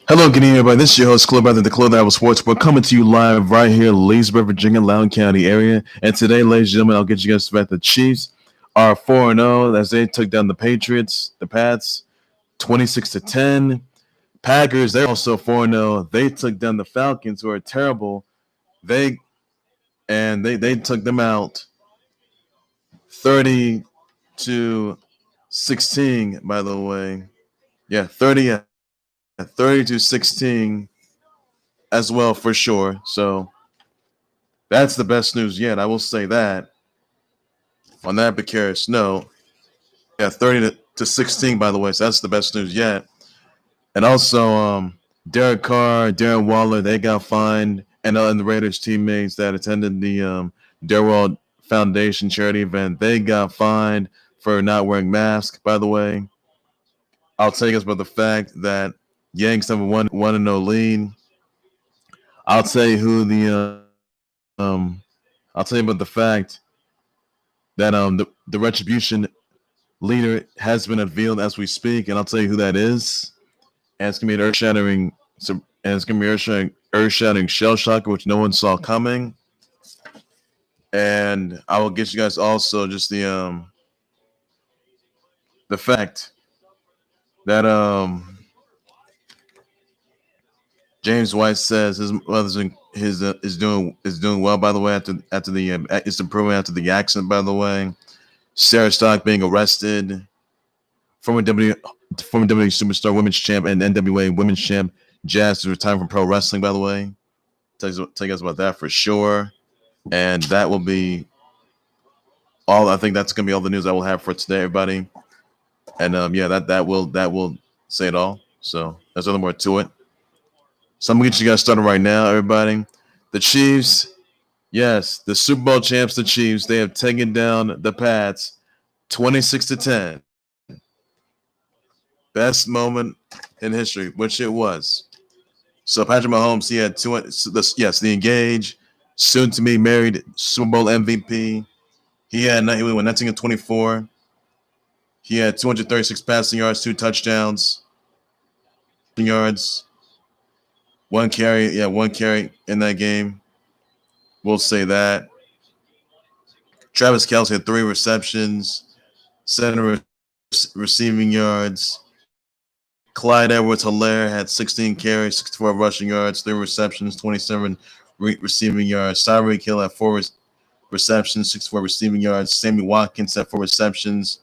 Hello, good evening, everybody. This is your host, Club Rather the Club That Sports. We're coming to you live right here, Leesburg, Virginia, Loudoun County area. And today, ladies and gentlemen, I'll get you guys back. The Chiefs are 4-0 as they took down the Patriots, the Pats, 26-10. Packers, they're also 4-0. They took down the Falcons, who are terrible. They took them out 30-16, by the way. Yeah, 30-16 as well, for sure. So that's the best news yet. I will say that on that precarious note. Yeah, 30-16, by the way. So that's the best news yet. And also, Derek Carr, Darren Waller, they got fined, and the Raiders teammates that attended the Darrell Foundation charity event, they got fined for not wearing masks. By the way, I'll tell you guys about the fact that Yanks have a 1-0 lead. I'll tell you who I'll tell you about the fact that the Retribution leader has been unveiled as we speak, and I'll tell you who that is. And it's gonna be an earth-shattering shell shocker, which no one saw coming. And I will get you guys also just the fact that James White says his mother's is doing well. By the way, after the it's improving after the accident. By the way, Sarah Stock being arrested, former WWE superstar, women's champ, and NWA women's champ. Jazz is retiring from pro wrestling. By the way, tell you guys about that for sure. And that will be all. I think that's gonna be all the news I will have for today, everybody. And that will say it all. So there's nothing more to it. So I'm gonna get you guys started right now, everybody. The Chiefs, yes, the Super Bowl champs, the Chiefs, they have taken down the Pats 26-10. Best moment in history, which it was. So Patrick Mahomes, he had the engaged, soon to be married Super Bowl MVP. He went 19-24. He had 236 passing yards, 2 touchdowns, yards. One carry in that game. We'll say that. Travis Kelce had 3 receptions, 7 receiving yards. Clyde Edwards-Helaire had 16 carries, 64 rushing yards, 3 receptions, 27 receiving yards. Tyreek Hill had 4 receptions, 64 receiving yards. Sammy Watkins had 4 receptions,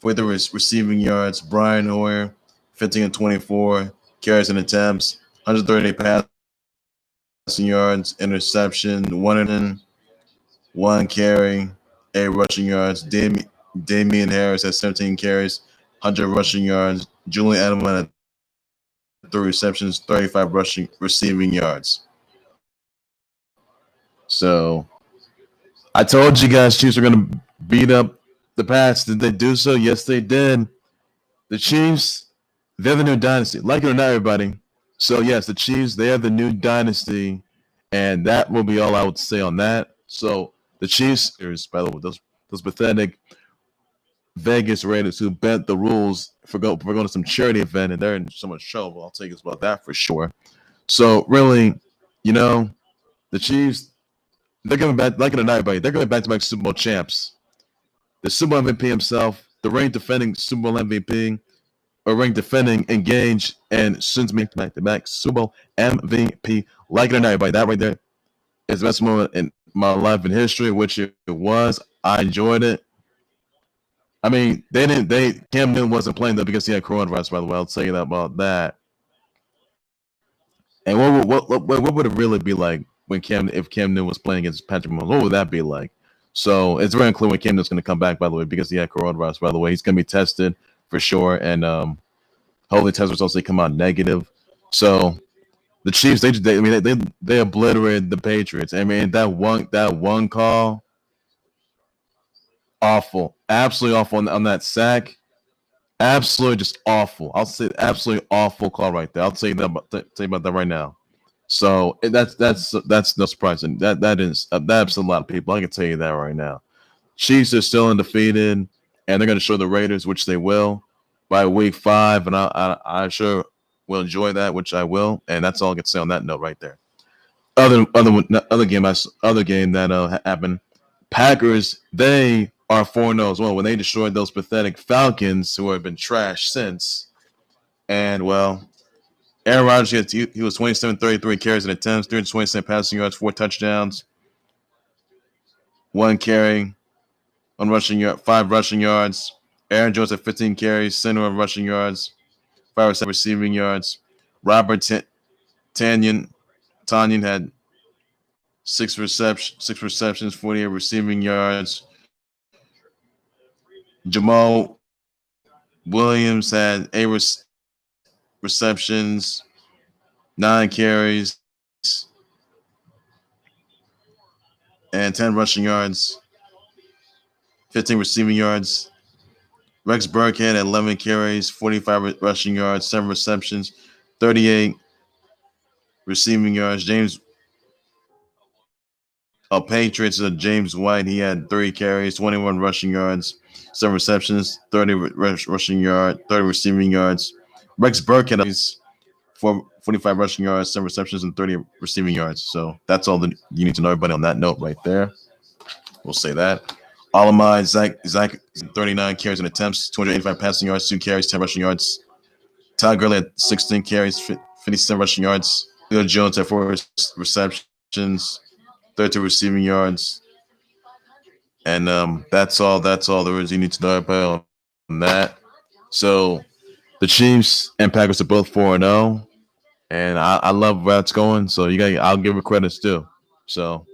43 receiving yards. Brian Hoyer, 15-24 carries and attempts. 138 passing yards, interception, 1 carry, 8 rushing yards. Damien Harris had 17 carries, 100 rushing yards. Julian Edelman had 3 receptions, 35 receiving yards. So I told you guys Chiefs are going to beat up the Pats. Did they do so? Yes, they did. The Chiefs, they're the new dynasty. Like it or not, everybody. So, yes, the Chiefs, they are the new dynasty, and that will be all I would say on that. So, the Chiefs, by the way, those pathetic Vegas Raiders who bent the rules for going to some charity event, and they're in so much trouble. I'll tell you about that for sure. So, really, the Chiefs, they're going back, like it or not, everybody, they're going back to back Super Bowl champs. The Super Bowl MVP himself, the reigning defending Super Bowl MVP, or ring defending, engaged, and soon to make back-to-back Super Bowl MVP. Like it or not, everybody, that right there is the best moment in my life in history, which it was. I enjoyed it. I mean, Cam Newton wasn't playing though because he had coronavirus, by the way. I'll tell you about that. And what would it really be like if Cam Newton was playing against Patrick Mahomes? What would that be like? So it's very unclear when Cam Newton's going to come back, by the way, because he had coronavirus, by the way. He's going to be tested for sure, and hopefully test results come out negative. So the Chiefs, they obliterated the Patriots. I mean, that one call, awful, absolutely awful on that sack, absolutely just awful. I'll say absolutely awful call right there. I'll tell you about that right now. So that's no surprise, and that upsets a lot of people. I can tell you that right now. Chiefs are still undefeated. and they're going to show the Raiders, which they will, by week 5, and I sure will enjoy that, which I will, and that's all I can say on that note right there. Other game that happened. Packers, they are 4-0 as well when they destroyed those pathetic Falcons who have been trashed since. And well, Aaron Rodgers, he was 27-33 carries and attempts, 327 passing yards, 4 touchdowns, 1 carry, 1 rushing yard, 5 rushing yards. Aaron Jones had 15 carries, center of rushing yards, 5 receiving yards. Robert Tonyan had 6 receptions, 48 receiving yards. Jamaal Williams had 8 receptions, 9 carries, and 10 rushing yards, 15 receiving yards. Rex Burkhead had 11 carries, 45 rushing yards, 7 receptions, 38 receiving yards. Patriots, James White, he had 3 carries, 21 rushing yards, 7 receptions, 30 rushing yards, 30 receiving yards. Rex Burkhead, 45 rushing yards, 7 receptions, and 30 receiving yards. So that's all that you need to know, everybody, on that note right there. We'll say that. Alamai, Zach 39 carries and attempts, 285 passing yards, 2 carries, 10 rushing yards. Todd Gurley had 16 carries, 57 rushing yards. Leo Jones had 4 receptions, 32 receiving yards. And that's all there is you need to know about on that. So the Chiefs and Packers are both 4-0. And I love where it's going. So I'll give it credit too. So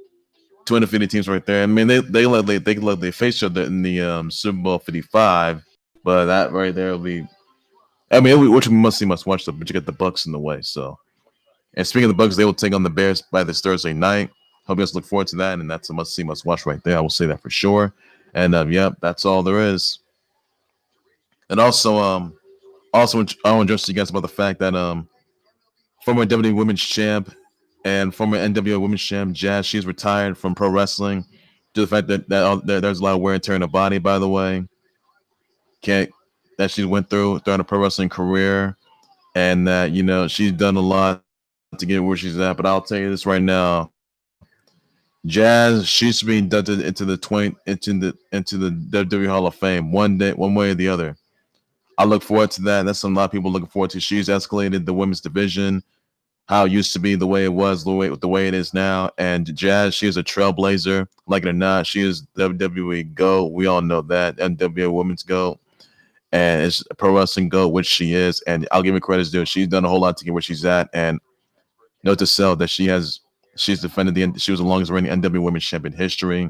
2 undefeated teams right there. I mean, they face each other in the Super Bowl 55, but that right there will be. I mean, which we must watch them, but you got the Bucks in the way. So, and speaking of the Bucks, they will take on the Bears by this Thursday night. Hope you guys look forward to that, and that's a must watch right there. I will say that for sure. And that's all there is. And also I want to address you guys about the fact that former WWE Women's Champ and former NWA Women's Champ Jazz, she's retired from pro wrestling due to the fact that there's a lot of wear and tear in her body. By the way, that she went through throughout her pro wrestling career, and that she's done a lot to get where she's at. But I'll tell you this right now, Jazz, she's being inducted into the WWE Hall of Fame one way or the other. I look forward to that. That's something a lot of people looking forward to. She's escalated the women's division, how it used to be, the way it was, the way it is now. And Jazz, she is a trailblazer. Like it or not, she is WWE GOAT. We all know that. NWA Women's GOAT. And it's a pro wrestling GOAT, which she is. And I'll give her credit due. She's done a whole lot to get where she's at. And note to self that she's defended she was the longest reigning NWA Women's Champion in history.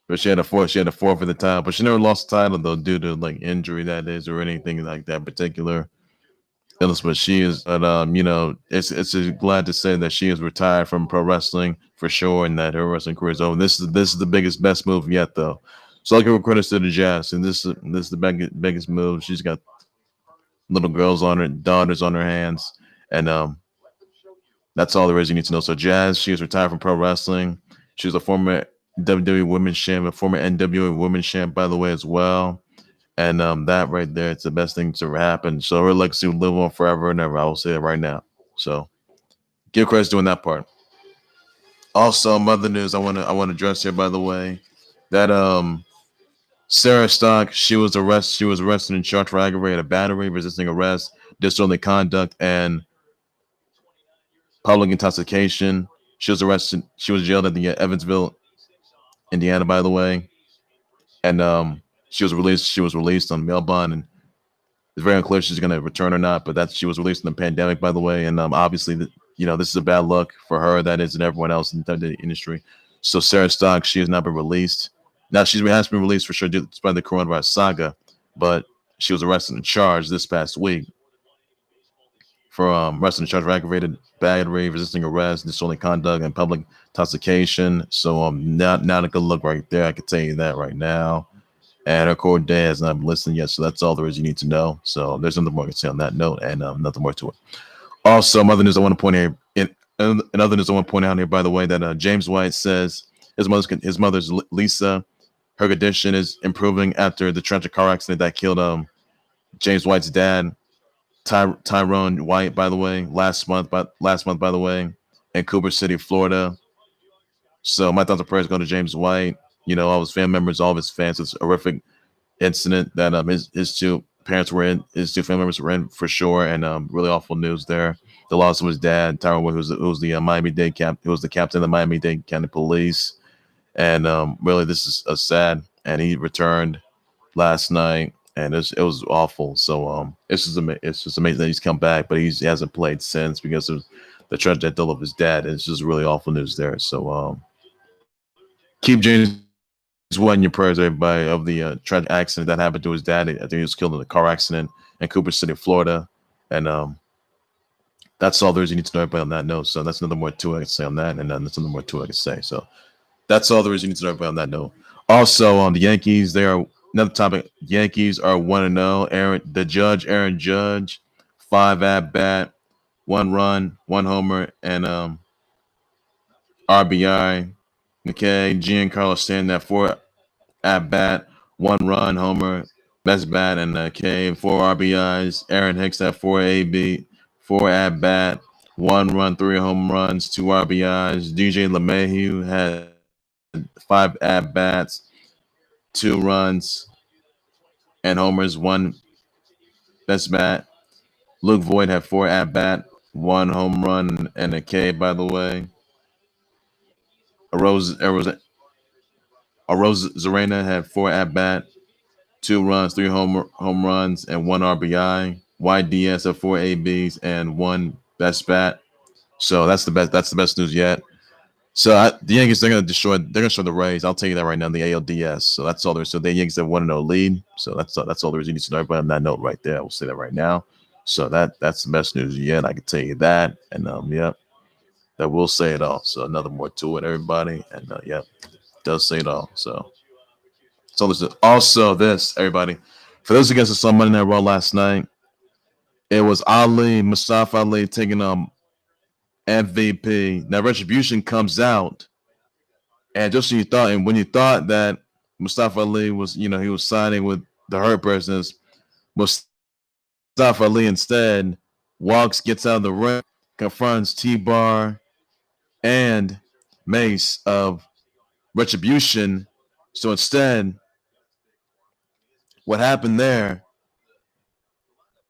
But she had a 4 for the title. But she never lost the title, though, due to like injury, that is, or anything like that particular. But she is, it's glad to say that she is retired from pro wrestling for sure, and that her wrestling career is over. This is the best move yet, though. So I'll give her credit to the Jazz, and this is the biggest move. She's got little girls daughters on her hands, and that's all there is you need to know. So Jazz, she is retired from pro wrestling. She was a former WWE Women's Champ, a former NWA Women's Champ, by the way, as well. And that right there, it's the best thing to ever happen. So her legacy will live on forever and ever. I will say it right now. So give credit doing that part. Also, other news I want to address here, by the way, that Sarah Stock, she was arrested and charged for aggravated battery, resisting arrest, disorderly conduct, and public intoxication. She was arrested. She was jailed at the Evansville, Indiana, by the way, and she was released on bail bond, and it's very unclear if she's going to return or not. But she was released in the pandemic, by the way, and obviously, this is a bad look for her, that is, and everyone else in the industry. So Sarah Stock, she has not been released. Now she has been released for sure despite the coronavirus saga, but she was arrested and charged this past week for arrested and charged for aggravated battery, resisting arrest, disorderly conduct, and public intoxication. So not a good look right there. I can tell you that right now. And her court day has not been listed yet, so that's all there is you need to know. So there's nothing more I can say on that note, and nothing more to it. Also, other news I want to point here. Another news I want to point out here, by the way, that James White says his mother's Lisa. her condition is improving after the tragic car accident that killed James White's dad, Tyrone White, by the way, last month, by the way, in Cooper City, Florida. So my thoughts and prayers go to James White. You know, all his family members, all of his fans. It's a horrific incident that his two parents were in, his two family members were in for sure, and really awful news there. The loss of his dad, Tyrone White, who was the Miami-Dade who was the captain of the Miami-Dade County Police, and really this is a sad. And he returned last night, and it was awful. So it's just amazing that he's come back, but he hasn't played since because of the tragic death of his dad. And it's just really awful news there. So keep James White in your prayers, everybody, of the tragic accident that happened to his dad. I think he was killed in a car accident in Cooper City, Florida. And that's all there is you need to know, everybody, on that note. So that's another more to I can say on that, and that's another more to I can say. So that's all there is you need to know, everybody, on that note. Also, on the Yankees, they are another topic. Yankees are 1-0. Aaron Judge, 5 at bat, 1 run, 1 homer, and RBI. Okay, Giancarlo Stanton at 4 at bat, 1 run, homer, best bat, and K, 4 RBIs. Aaron Hicks at 4 AB, 4 at bat, 1 run, 3 home runs, 2 RBIs. DJ LeMahieu had 5 at bats, 2 runs, and homers, 1 best bat. Luke Voigt had 4 at bat, 1 home run, and a K, by the way. Arozarena had 4 at bat, 2 runs, 3 home runs, and 1 RBI. YDS had 4 ABs and 1 best bat. So that's the best news yet. So the Yankees, they're gonna destroy the Rays. I'll tell you that right now. The ALDS. So that's all there is. So the Yankees have 1-0 lead. So that's all there is. You need to know, everybody, on that note right there. I will say that right now. So that's the best news yet. I can tell you that. And that will say it all. So another more to it, everybody. And does say it all. So also this, everybody. For those of you guys that saw Monday Night Raw last night, it was Mustafa Ali taking MVP. Now Retribution comes out, and just when you thought that Mustafa Ali was, he was signing with the Hurt Business, Mustafa Ali instead gets out of the ring, confronts T-Bar and Mace of Retribution. So instead, what happened there?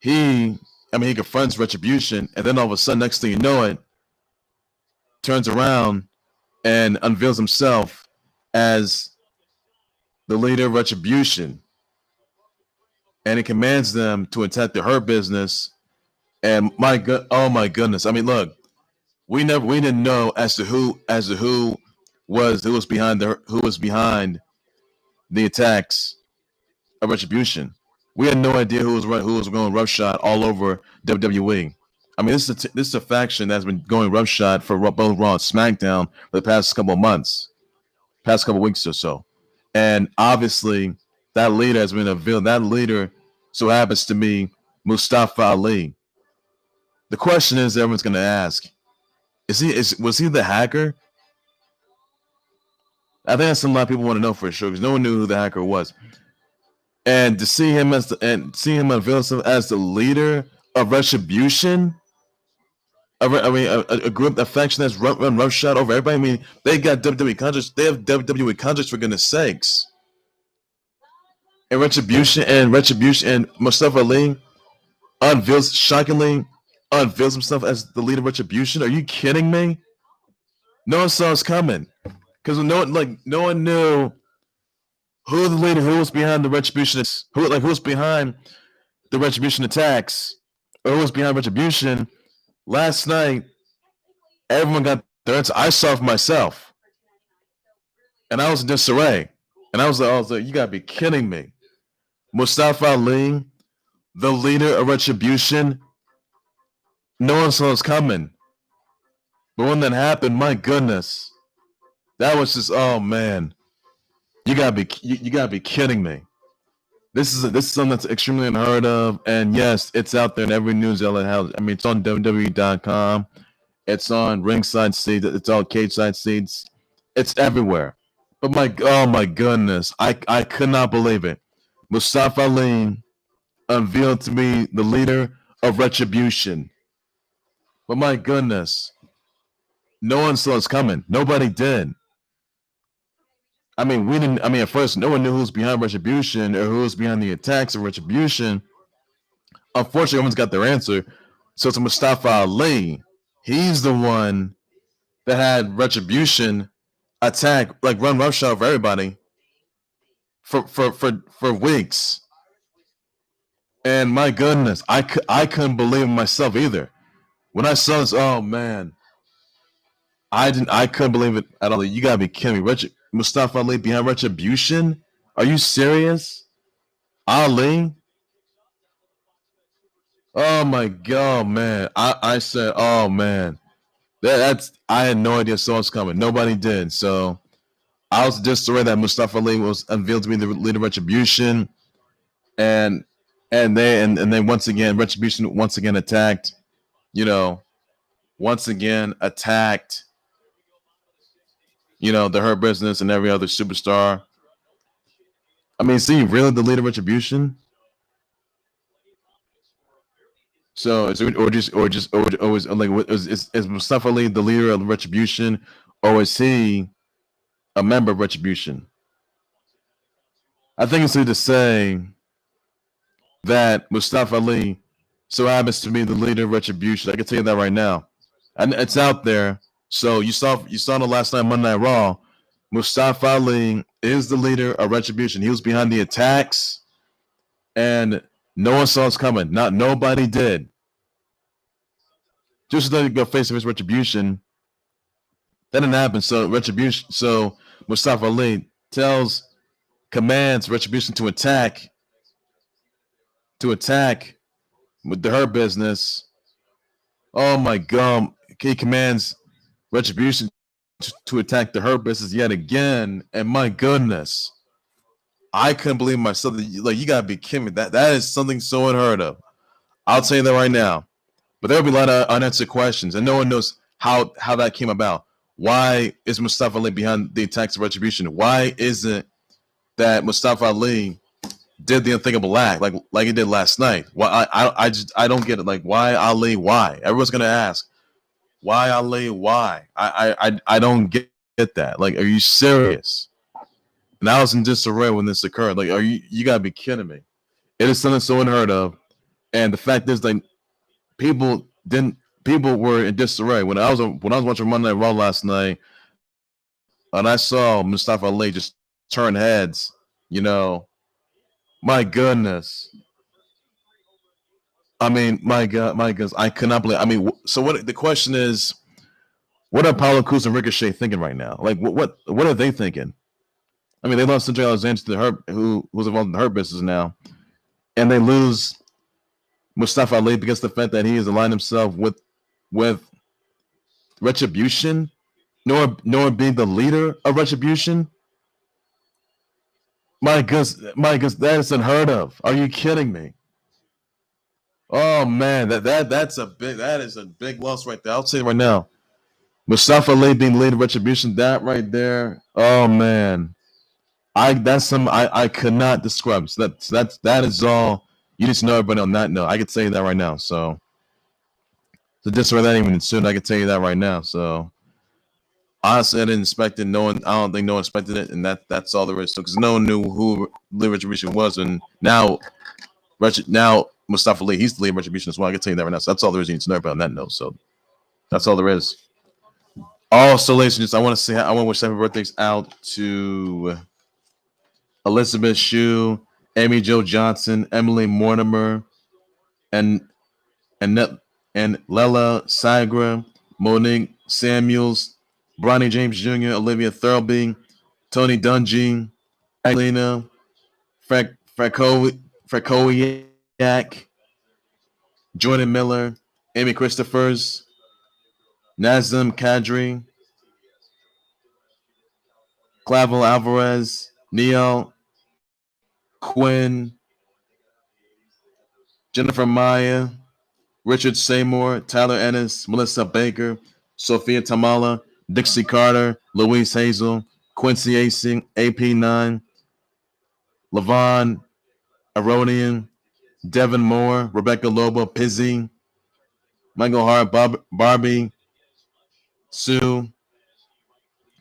He confronts Retribution, and then all of a sudden, next thing you know it, turns around and unveils himself as the leader of Retribution, and he commands them to attack the Hurt Business. And oh my goodness! I mean, look, we didn't know as to who was behind the attacks of Retribution. We had no idea who was going roughshod all over WWE. I mean, this is a faction that's been going roughshod for both Raw and SmackDown for the past couple of months, past couple of weeks or so. And obviously, that leader has been a villain. That leader so happens to be Mustafa Ali. The question is, everyone's going to ask, was he the hacker? I think that's something a lot of people want to know for sure, because no one knew who the hacker was. And to see him unveil himself as the leader of Retribution, a group, a faction that's run roughshod over everybody. I mean, they got WWE contracts. They have WWE contracts, for goodness sakes. And Retribution and Mustafa Ali shockingly unveils himself as the leader of Retribution. Are you kidding me? No one saw us coming, because no one knew who the leader, who was behind the Retribution, who was behind the Retribution attacks, or who was behind Retribution. Last night, everyone got their answer. I saw it for myself, and I was in disarray. And I was like, you gotta be kidding me. Mustafa Ali, the leader of Retribution. No one saw us coming. But when that happened, my goodness, that was just, oh man. You gotta be kidding me. This is something that's extremely unheard of, and yes, it's out there in every news outlet. I mean, it's on WWE.com, it's on Ringside Seats, it's on Cage Side Seats, it's everywhere. But oh my goodness, I could not believe it. Mustafa Ali unveiled to me the leader of Retribution. But my goodness, no one saw us coming. Nobody did. I mean, we didn't. I mean, at first, no one knew who was behind Retribution or who was behind the attacks of Retribution. Unfortunately, everyone's got their answer. So it's Mustafa Ali. He's the one that had Retribution attack, like run roughshod for everybody for weeks. And my goodness, I couldn't believe it myself either. When I saw this, oh man, I couldn't believe it at all. You gotta be kidding me. Mustafa Ali behind Retribution? Are you serious? Ali? Oh my god, man. I said, oh man. That's I had no idea so was coming. Nobody did. So I was just aware that Mustafa Ali was unveiled to be the leader of Retribution. And then once again, Retribution once again attacked, once again attacked, the Hurt Business and every other superstar. I mean, see, really the leader of Retribution? So, is Mustafa Ali the leader of Retribution, or is he a member of Retribution? I think it's safe to say that Mustafa Ali so happens to be the leader of Retribution. I can tell you that right now, and it's out there. So you saw the last night Monday Night Raw. Mustafa Ali is the leader of Retribution. He was behind the attacks, and no one saw us coming. Nobody did. Just let it go face to face Retribution. That didn't happen. So Retribution. So Mustafa Ali commands Retribution to attack with the Hurt Business. Oh my god! He commands Retribution to attack the Hurt Business yet again, and my goodness, I couldn't believe myself. Like, you gotta be kidding me. That is something so unheard of. I'll tell you that right now. But there'll be a lot of unanswered questions, and no one knows how that came about. Why is Mustafa Ali behind the attacks of Retribution? Why isn't that Mustafa Ali did the unthinkable act like he did last night? Why I don't get it. Like, why Ali? Why? Everyone's gonna ask, why Ali? Why? I don't get that. Like, are you serious? And I was in disarray when this occurred. Like, you gotta be kidding me. It is something so unheard of. And the fact is, like, people were in disarray. When I was watching Monday Night Raw last night, and I saw Mustafa Ali just turn heads, my goodness. I mean, my goodness, I could not believe. I mean, so what? The question is, what are Apollo Crews and Ricochet thinking right now? Like, what are they thinking? I mean, they lost Cedric Alexander to the Hurt, who's involved in the Hurt Business now, and they lose Mustafa Ali because of the fact that he has aligned himself with Retribution, nor being the leader of Retribution. My goodness, that is unheard of. Are you kidding me? Oh man, that is a big loss right there. I'll say it right now. Mustafa Ali being the leader of Retribution, that right there. Oh man, I could not describe. So that is all you need to know. Everybody on that note, I could tell you that right now. So disarray that even soon. I could tell you that right now. So honestly, I didn't expect it. I don't think no one expected it, and that's all there is. Because no one knew who Leader Retribution was, and now Mustafa Ali, he's the leader of Retribution as well. I can tell you that right now. So that's all there is you need to know about on that note. So that's all there is. Also, ladies and gentlemen, I want to wish happy birthdays out to Elizabeth Shue, Amy Jo Johnson, Emily Mortimer, and Lela Sagra, Monique Samuels, Bronny James Jr., Olivia Thirlby, Tony Dungy, Alina Frakowiak, Jordan Miller, Amy Christophers, Nazem Kadri, Clavel Alvarez, Neil Quinn, Jennifer Maya, Richard Seymour, Tyler Ennis, Melissa Baker, Sophia Tamala, Dixie Carter, Louise Hazel, Quincy AP9, Levon Aronian, Devin Moore, Rebecca Lobo, Pizzy, Michael Hart, Barbie, Sue,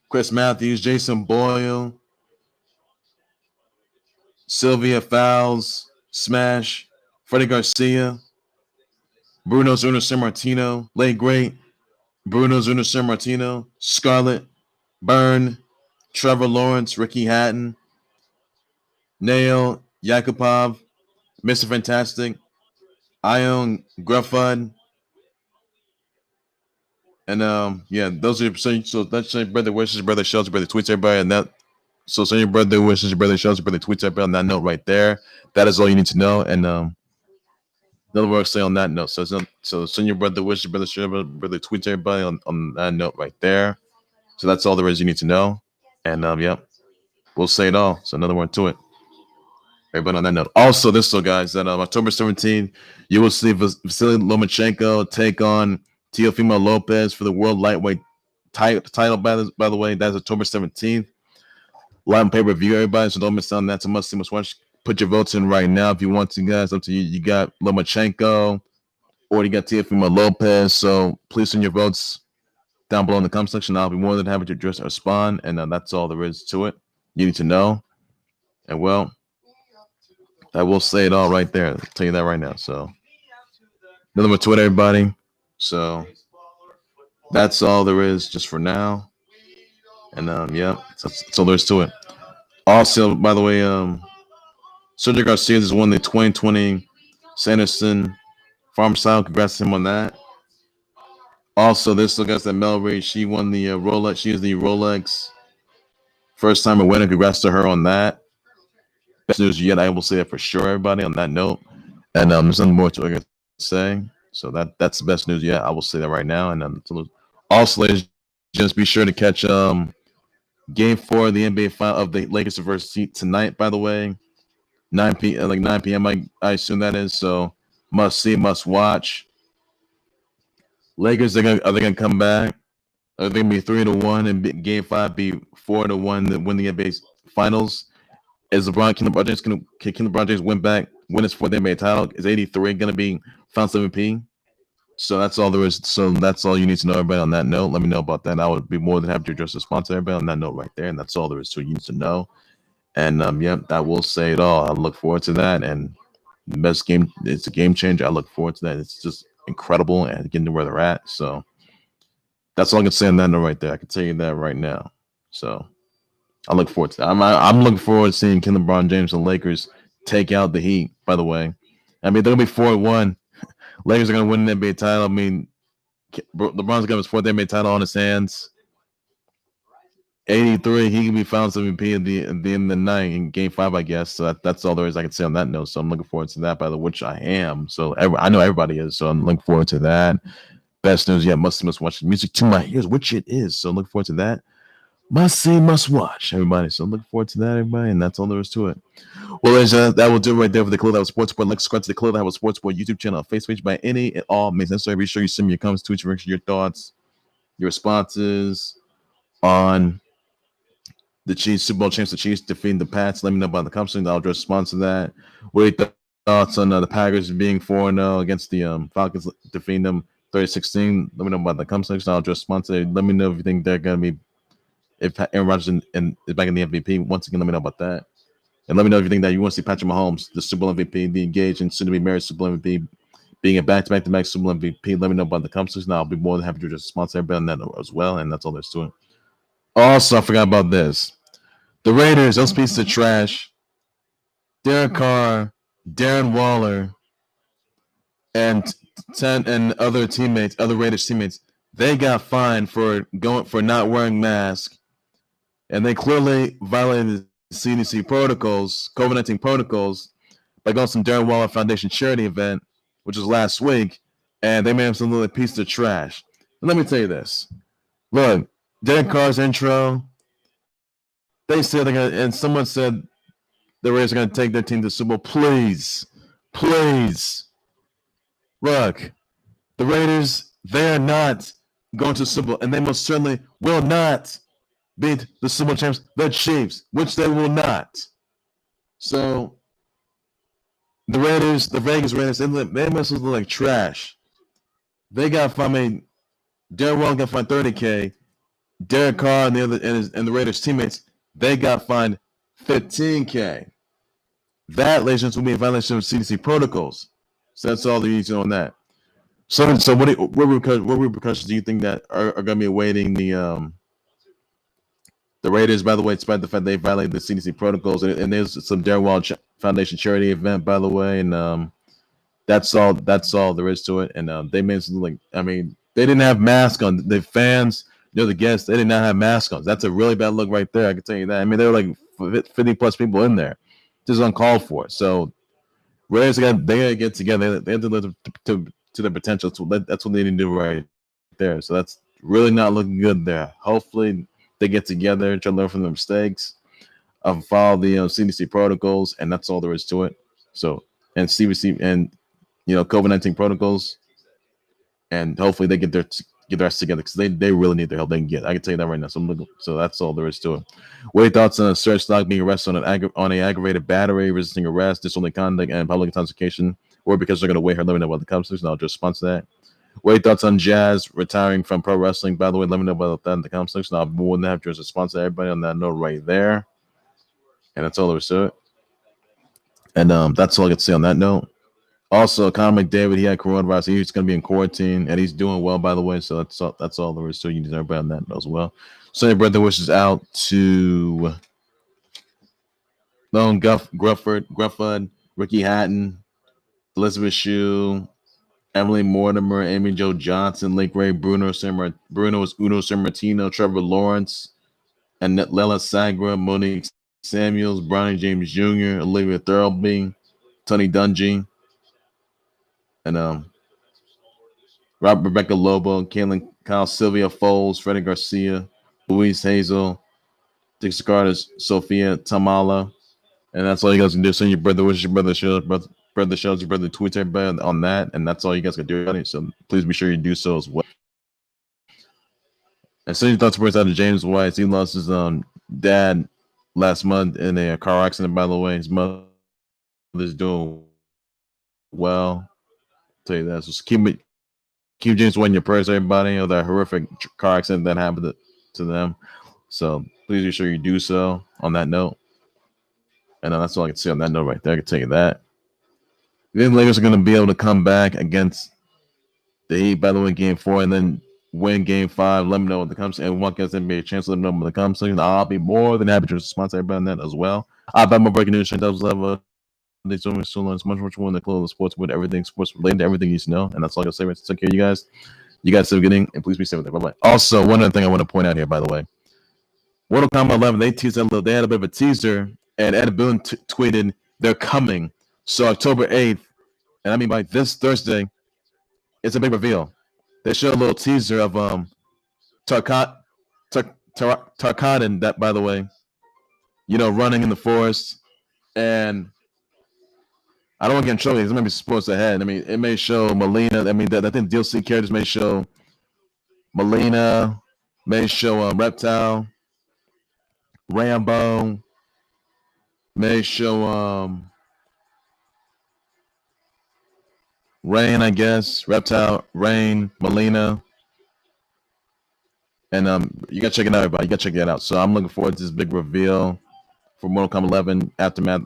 Chris Matthews, Jason Boyle, Sylvia Fowles, Smash, Freddie Garcia, Bruno Zuno San Martino, late great, Bruno Zuno San Martino, Scarlett, Byrne, Trevor Lawrence, Ricky Hatton, Nail, Yakupov, Mr. Fantastic, Ion Gruffud, and yeah, those are so that's your brother wishes, brother shells, brother tweets everybody, and that so send your brother wishes, your brother shells, brother tweets everybody on that note right there. That is all you need to know, and another word say on that note. So send your brother wishes, brother shells, brother tweets everybody on that note right there. So that's all there is you need to know, and yeah, we'll say it all. So another word to it. Everybody on that note. Also, guys, that October 17th, you will see Vasily Lomachenko take on Teofimo Lopez for the World Lightweight title. By the way, that's October 17th. Live on pay-per-view, everybody. So don't miss out on that. So must see, must watch. Put your votes in right now if you want to, guys. Up to you. You got Lomachenko or you got Teofimo Lopez. So please send your votes down below in the comment section. I'll be more than happy to address or respond. And that's all there is to it. You need to know. And well, I will say it all right there. I'll tell you that right now. So, another one to it, everybody. So, that's all there is just for now. And yeah, that's all there is to it. Also, by the way, Sergio Garcia has won the 2020 Sanderson Farm Style. Congrats to him on that. Also, this look at that Mel Reed. She won the Rolex. She is the Rolex first timer winner. Congrats to her on that. Best news yet. I will say that for sure, everybody. On that note, and there's nothing more to say. So that's the best news yet. I will say that right now. And also, ladies, just be sure to catch Game 4 of the NBA final of the Lakers versus Heat tonight. By the way, 9 p.m. I assume that is. So must see, must watch. Lakers are they gonna come back? Are they gonna be 3-1 and Game 5 be 4-1 to win the NBA Finals? Is LeBron James win back, win his fourth NBA title? Is 83 going to be Finals MVP? So that's all there is. So that's all you need to know, everybody, on that note. Let me know about that. I would be more than happy to address the sponsor, everybody, on that note right there. And that's all there is to you need to know. And yeah, that will say it all. I look forward to that. And the best game, it's a game changer. I look forward to that. It's just incredible and getting to where they're at. So that's all I can say on that note right there. I can tell you that right now. So I look forward to that. I'm looking forward to seeing LeBron James and Lakers take out the Heat, by the way. I mean, they're going to be 4-1. Lakers are going to win the NBA title. I mean, LeBron's going to have his fourth NBA title on his hands. 83, he can be found MVP at the end of the night in Game 5, I guess. So that's all there is I can say on that note. So I'm looking forward to that, by the way, which I am. So I know everybody is. So I'm looking forward to that. Best news, yeah, must watch the music to my ears, which it is. So I'm looking forward to that. Must see, must watch, everybody. So I'm looking forward to that, everybody, and that's all there is to it. Well, ladies, that will do it right there for the Clyde Sports Report. Like, subscribe to the Clyde Sports Report YouTube channel, Facebook page by any and all means necessary. Be sure you send me your comments, tweets, your thoughts, your responses on the Chiefs Super Bowl champs, the Chiefs defeating the Pats. Let me know about the comments. I'll address response to that. What are your thoughts on the Packers being 4-0 against the Falcons, defeating them 30-16? Let me know about the comments. I'll address response to that. Let me know if you think they're going to be. If Aaron Rodgers is back in the MVP, once again, let me know about that. And let me know if you think that you want to see Patrick Mahomes, the Super Bowl MVP, the engaged and soon to be married Super Bowl MVP, being a back-to-back Super Bowl MVP. Let me know about the comments. Now I'll be more than happy to just sponsor everybody on that as well. And that's all there's to it. Also, I forgot about this. The Raiders, those pieces of trash, Derek Carr, Darren Waller, and 10 and other Raiders teammates, they got fined for not wearing masks. And they clearly violated CDC protocols, COVID-19 protocols, by going to some Darren Waller Foundation charity event, which was last week, and they made him some little piece of trash. And let me tell you this. Look, Derek Carr's intro, they said and someone said the Raiders are going to take their team to the Super Bowl. Please. Look, the Raiders, they're not going to the Super Bowl, and they most certainly will not beat the Super Bowl champs, the Chiefs, which they will not. So the Raiders, the Vegas Raiders, they must look like trash. They got fined. Darren Waller got fined $30K. Derek Carr and the Raiders teammates, they got fined $15K. That, ladies and gentlemen, will be a violation of CDC protocols. So that's all you need to know on that. So what repercussions do you think that are going to be awaiting the Raiders? By the way, despite the fact they violated the CDC protocols, and there's some Darren Waller Foundation charity event, by the way, and that's all there is to it. And they made something they didn't have masks on. The fans, the guests, they did not have masks on. That's a really bad look right there. I can tell you that. I mean, there were like 50 plus people in there. This is uncalled for. So Raiders they gotta get together. They have to live to their potential. That's what they need to do right there. So that's really not looking good there. Hopefully they get together and try to learn from their mistakes, follow the CDC protocols, and that's all there is to it. So and CDC and COVID-19 protocols, and hopefully they get their ass together because they really need their help. I can tell you that right now. So that's all there is to it. What are your thoughts on a Serge Stock being arrested on an aggravated battery, resisting arrest, disorderly conduct, and public intoxication, or because they're going to weigh her? Let me know about the comments, and I'll just respond to that. What are your thoughts on Jazz retiring from pro wrestling? By the way, let me know about that in the comments section. I'll be more than happy to respond to everybody on that note right there. And that's all there is to it. And that's all I can say on that note. Also, Conor McDavid, he had coronavirus. He's going to be in quarantine, and he's doing well, by the way. So that's all there is to it. You need everybody on that as well. So, your birthday wishes out to Lone Grufford, Ricky Hatton, Elizabeth Shue, Emily Mortimer, Amy Jo Johnson, Lake Ray, Bruno Uno Sammartino, Trevor Lawrence, and Lela Sagra, Monique Samuels, Bronny James Jr., Olivia Thirlby, Tony Dungy, and Rebecca Lobo, Kaylin Kyle, Sylvia Foles, Freddie Garcia, Louise Hazel, Dixie Carter, Sophia Tamala. And that's all you guys can do. Send your brother wishes, your brother shows, brother shows, your brother tweets everybody on that. And that's all you guys can do. So please be sure you do so as well. And send your thoughts out to James White. He lost his dad last month in a car accident, by the way. His mother's doing well. I'll tell you that. So keep James White in your prayers, everybody. That horrific car accident that happened to them. So please be sure you do so on that note. And that's all I can say on that note right there. I can tell you that. The Lakers are going to be able to come back against the Heat, by the way, Game 4, and then win Game 5. Let me know what the comes. And one gets NBA chance to let me know what the comes. I'll be more than happy to respond to everybody on that as well. I've got my breaking news. Level. They so much more in the close of sports with everything sports related to everything you need to know. And that's all I can say. Right? So take care, you guys. You guys have a good evening, and please be safe with it. Bye bye. Also, one other thing I want to point out here, by the way. Mortal Kombat 11, they had a bit of a teaser, and Ed Boon tweeted they're coming. So October 8th, and I mean by this Thursday, it's a big reveal. They showed a little teaser of Tarkatan, that, by the way, running in the forest. And I don't want to get in trouble. This might be sports ahead. I mean, it may show Melina. I mean, I think DLC characters may show Melina, may show Reptile, Rambo, may show Rain, I guess. Reptile, Rain, Melina. And you got to check it out, everybody. You got to check it out. So I'm looking forward to this big reveal for Mortal Kombat 11 Aftermath.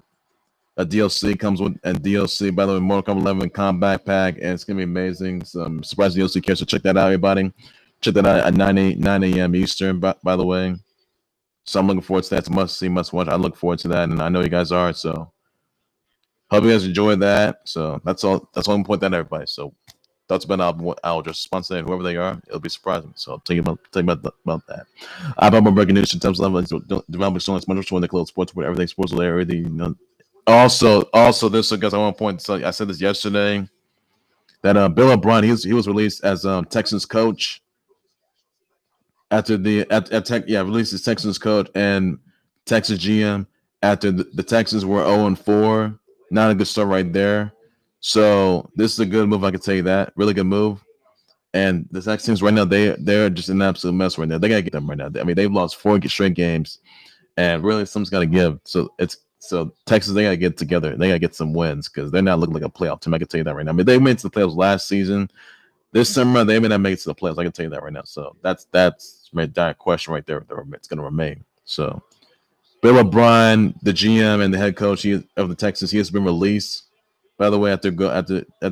A DLC comes with a DLC, by the way, Mortal Kombat 11 Combat Pack, and it's going to be amazing. Some surprise DLC characters. So check that out, everybody. Check that out at 9 a.m. Eastern, by the way. So I'm looking forward to that. It's a must-see, must-watch. I look forward to that, and I know you guys are. So hope you guys enjoyed that. So that's all. That's all I'm pointing out, everybody. So thoughts about I'll just sponsor it, whoever they are. It'll be surprising. So I'll tell you about that. I've got my breaking news in terms of developing so much when they close sports with everything sports related. Also, this, guys, I want to point. So I said this yesterday that Bill O'Brien, he was released as Texans coach after released as Texans coach and Texas GM after the Texans were 0-4. Not a good start right there. So this is a good move. I can tell you that. Really good move. And the Texans right now, they're just an absolute mess right now. They gotta get them right now. I mean, they've lost 4 straight games, and really something's gotta give. So Texas, they gotta get together. They gotta get some wins because they're not looking like a playoff team. I can tell you that right now. I mean, they made it to the playoffs last season. This summer, they may not make it to the playoffs. I can tell you that right now. So that's that question right there. It's gonna remain. So Bill O'Brien, the GM and the head coach of the Texans, he has been released. By the way, after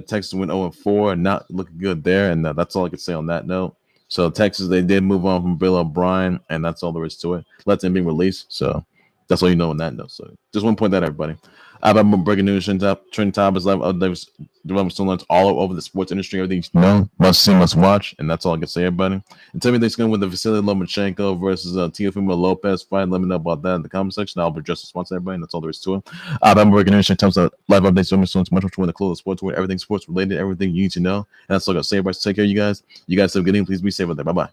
Texas went 0-4, not looking good there, and that's all I could say on that note. So Texas, they did move on from Bill O'Brien, and that's all there is to it. Let them be released. So that's all you know on that note. So just want to point that out, everybody. I have breaking news. Trending topics, live development still learns all over the sports industry. Everything you know, must see, must watch, and that's all I can say, everybody. And tell me they're going with the Vasily Lomachenko versus Teofimo Lopez fight. Let me know about that in the comment section. I'll address response to everybody, and that's all there is to it. I have breaking news. Times live updates. So much more the close sports world, everything sports related, everything you need to know. And that's all I got to say, everybody. Take care, you guys. You guys have a good evening. Please be safe out there. Bye bye.